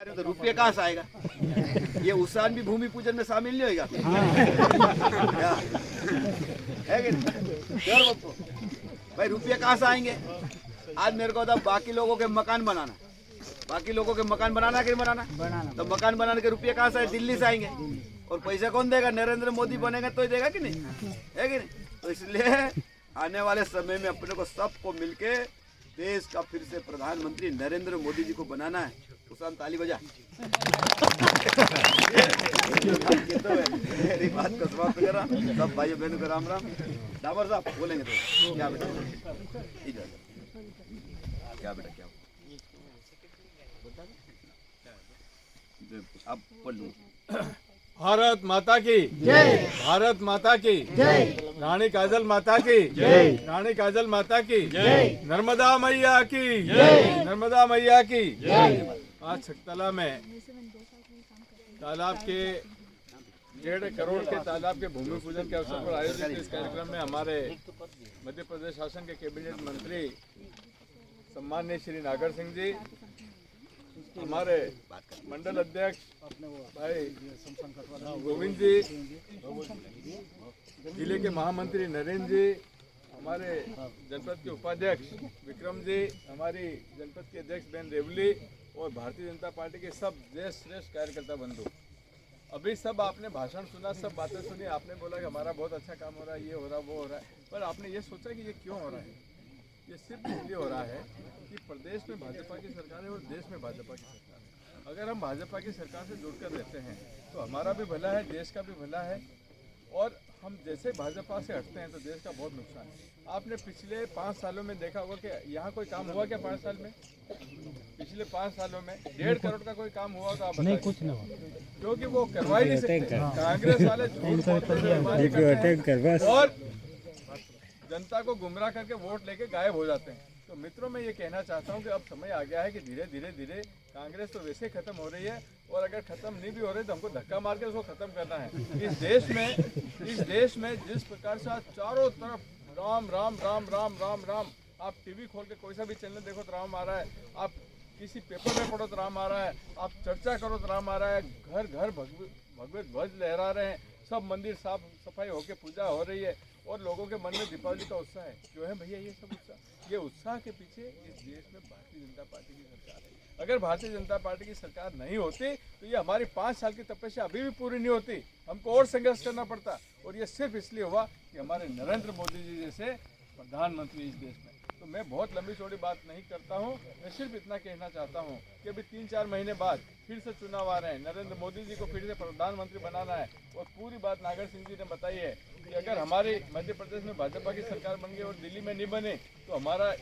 तो रुपये कहाँ से आएगा? ये उसान भी भूमि पूजन में शामिल नहीं होगा क्या? है कि नहीं? भाई रुपये कहाँ से आएंगे? आज मेरे को था बाकी लोगों के मकान बनाना, बाकी लोगों के मकान बनाना कि नहीं बनाना? तो मकान बनाने के रुपये कहाँ से आए? दिल्ली से आएंगे। और पैसा कौन देगा? नरेंद्र मोदी बनेगा तो ही देगा कि नहीं? है कि नहीं? तो इसलिए आने वाले समय में अपने को सबको मिलके देश का फिर से प्रधानमंत्री नरेंद्र मोदी जी को बनाना है। उसान ताली बजा। मेरी बात को समाप्त कर रहा हूँ। सब भाइयों बहनों को राम राम। डाबर साहब बोलेंगे तो क्या बेटा? क्या बेटा क्या? अब पढ़ लूँ। भारत माता की जय। भारत माता की जय। रानी काजल माता की जय। रानी काजल माता की जय। नर्मदा मैया की जय। नर्मदा मैया की जय। आज छकतला में तालाब के 1.5 करोड़ के तालाब के भूमि पूजन के अवसर पर आयोजित इस कार्यक्रम में हमारे मध्य प्रदेश शासन के कैबिनेट मंत्री सम्माननीय श्री नागर सिंह जी, हमारे मंडल अध्यक्ष भाई गोविंद जी, जिले के महामंत्री नरेंद्र जी, हमारे जनपद के उपाध्यक्ष विक्रम जी, हमारी जनपद के अध्यक्ष बहन रेवली और भारतीय जनता पार्टी के सब देश श्रेष्ठ कार्यकर्ता बंधु, अभी सब आपने भाषण सुना, सब बातें सुनी। आपने बोला कि हमारा बहुत अच्छा काम हो रहा है, ये हो रहा है, वो हो रहा है, पर आपने ये सोचा कि ये क्यों हो रहा है? ये सिर्फ इसलिए हो रहा है कि प्रदेश में भाजपा की सरकार है और देश में भाजपा की सरकार है। अगर हम भाजपा की सरकार से जुड़कर रहते हैं तो हमारा भी भला है, देश का भी भला है, और हम जैसे भाजपा से हटते हैं तो देश का बहुत नुकसान है। आपने पिछले 5 सालों में देखा होगा कि यहाँ कोई काम हुआ क्या? 5 साल में, पिछले 5 सालों में 1.5 करोड़ का कोई काम हुआ तो आप बताइए? कुछ नहीं हुआ, क्योंकि वो करवा ही नहीं सकते। कांग्रेस वाले झूठ और जनता को गुमराह करके वोट लेके गायब हो जाते हैं। तो मित्रों, मैं ये कहना चाहता हूँ कि अब समय आ गया है कि धीरे धीरे कांग्रेस तो वैसे खत्म हो रही है, और अगर खत्म नहीं भी हो रही तो हमको धक्का मार के उसको खत्म करना है। इस देश में जिस प्रकार से आज चारों तरफ राम राम राम राम राम राम, आप टीवी खोल के कोई सा भी चैनल देखो तो राम आ रहा है, आप किसी पेपर में पढ़ो तो राम आ रहा है, आप चर्चा करो तो राम आ रहा है, घर घर भगवत ध्वज लहरा रहे हैं, सब मंदिर साफ सफाई होके पूजा हो रही है, और लोगों के मन में दीपावली का उत्साह है। जो है भैया ये सब उत्साह, ये उत्साह के पीछे इस देश में भारतीय जनता पार्टी की सरकार है। अगर भारतीय जनता पार्टी की सरकार नहीं होती तो ये हमारी 5 साल की तपस्या अभी भी पूरी नहीं होती, हमको और संघर्ष करना पड़ता। और ये सिर्फ इसलिए हुआ कि हमारे नरेंद्र मोदी जी जैसे प्रधानमंत्री इस देश में। तो मैं बहुत लंबी चौड़ी बात नहीं करता हूँ, मैं सिर्फ इतना कहना चाहता हूँ कि अभी 3-4 महीने बाद फिर से चुनाव आ रहे हैं, नरेंद्र मोदी जी को फिर से प्रधानमंत्री बनाना है। और पूरी बात नागर सिंह जी ने बताई है कि अगर हमारी मध्य प्रदेश में भाजपा की सरकार बन गई और दिल्ली में नहीं बने तो हमारा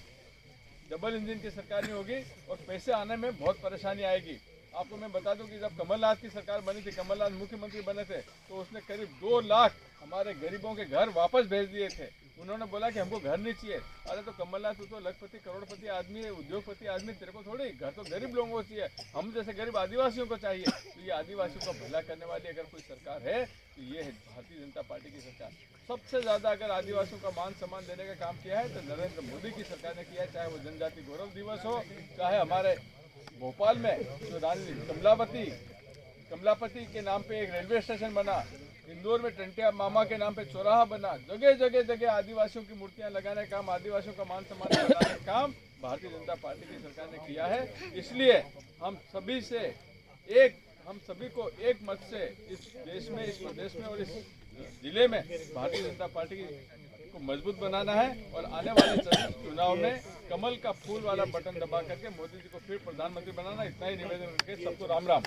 डबल इंजन की सरकार नहीं होगी और पैसे आने में बहुत परेशानी आएगी। आपको मैं बता दूं कि जब कमलनाथ की सरकार बनी थी, कमलनाथ मुख्यमंत्री बने थे, तो उसने करीब 2 लाख हमारे गरीबों के घर वापस भेज दिए थे। उन्होंने बोला कि हमको घर नहीं चाहिए। अरे तो कमलनाथ, तू तो लखपति करोड़पति आदमी है, उद्योगपति आदमी, तेरे को थोड़ी घर तो गरीब लोगों को चाहिए, हम जैसे गरीब आदिवासियों को चाहिए। तो ये आदिवासियों का भला करने वाली अगर कोई सरकार है तो ये है भारतीय जनता पार्टी की सरकार। सबसे ज़्यादा अगर आदिवासियों का मान सम्मान देने का काम किया है तो नरेंद्र मोदी की सरकार ने किया है, चाहे वो जनजाति गौरव दिवस हो, चाहे हमारे भोपाल में जो रानी कमलापति के नाम पे एक रेलवे स्टेशन बना, इंदौर में टंटिया मामा के नाम पे चौराहा बना, जगह जगह आदिवासियों की मूर्तियां लगाने का काम, आदिवासियों का मान सम्मान बढ़ाने का काम भारतीय जनता पार्टी की सरकार ने किया है। इसलिए हम सभी को एक मत से इस देश में, इस प्रदेश में और इस जिले में भारतीय जनता पार्टी को मजबूत बनाना है, और आने वाले चुनाव में कमल का फूल वाला बटन दबा करके मोदी जी को फिर प्रधानमंत्री बनाना। इतना ही निवेदन करके सबको राम राम।